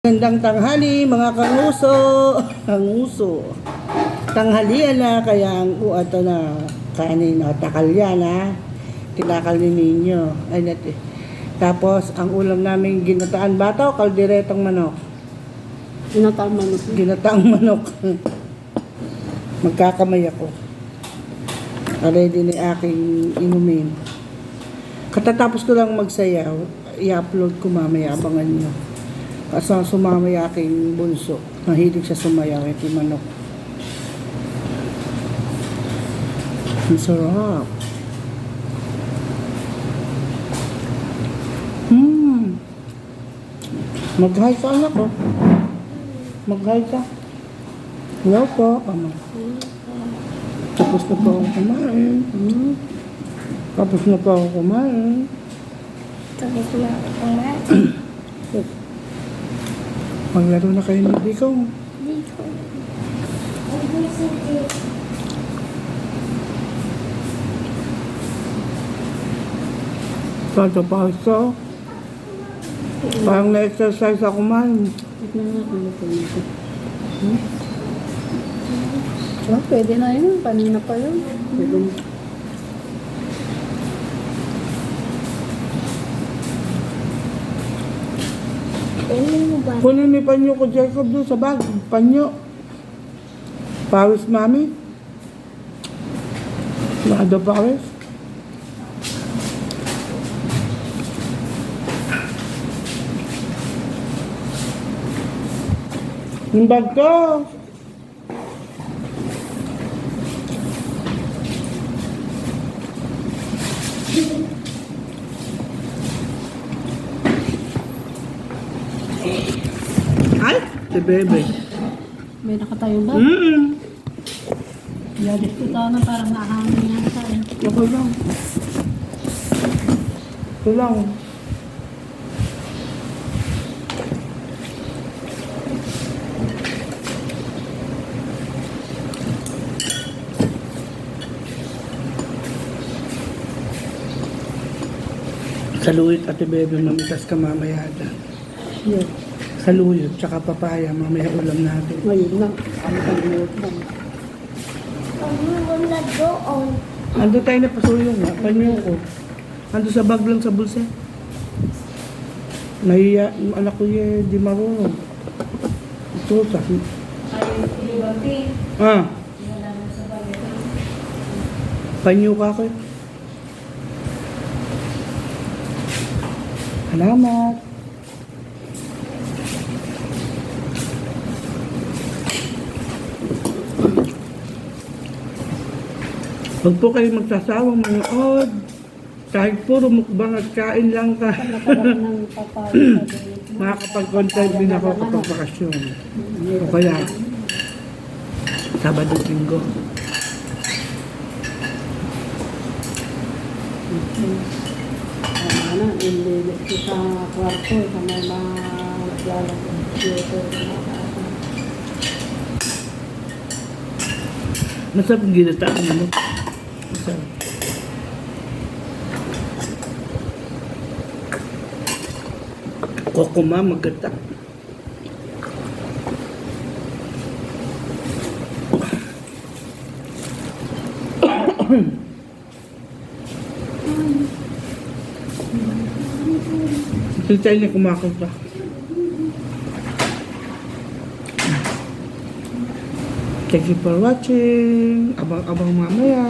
Gandang tanghali mga kanguso. Kanguso. Tanghalian na kaya ang uato na kanin na takalya na. Tinakal ni ninyo. Ay nati. Tapos ang ulam namin ginataan bata o kalderetang manok. Ginataang manok. Ginataang manok. Magkakamay ako. Ready na aking inumin. Katatapos ko lang magsayaw, i-upload ko mamaya, abangan nyo. Kasi sumama yung aking bunso. Mahilig siya sumayaw, ito manok. Ang sarap. Mag-hi ka anak ko. Mag-hi ka. Hello po. Ano? Tapos na po ako kumain. Tapos na po ako kumain. Tapos na ako kumain. Maglaro na kayo ni Bikong. Dito. Pato pa ito. Parang na-exercise ako man. Pwede na yun. Kanina pa yun. Pwede na. Ano mo ba? Kunin ni panyo ko, Jacob, doon sa bag. Panyo. Pawis, mami. Mado pawis. Yung bag ko. Ay, si Bebe. May nakatayo ba? Yadis ko na parang nakahangin yan sa akin. Okay lang. Ito lang. Saluyot Ate Bebe, mamitas ka mamaya dyan. Yes. Saluyot, tsaka papaya, mamaya ulam natin. Ngayon lang. Ano kalimutan lang. Ano wala doon? Ando tayo na pasuyo nga, panyo ko. Ando sa bag lang sa bulsa. Nahiya, yung anak ko di marunong. Ito, sabi. Ah. Panyo ka ako. Salamat. Huwag po kayo magsasawang manood. Kahit puro mukbang at kain lang ka. Nakarap ng papaya. Makakapag-content din ako kapag bakasyon. O kaya, Sabado, Linggo. Ano, ililit ko sa kwarto. Sa may mga lalagyan. Masarap ang ginataan mo. Masarap. Kokoma, maganda. Sintay niya kumakanta. Thank you for watching. Abang-abang mamaya.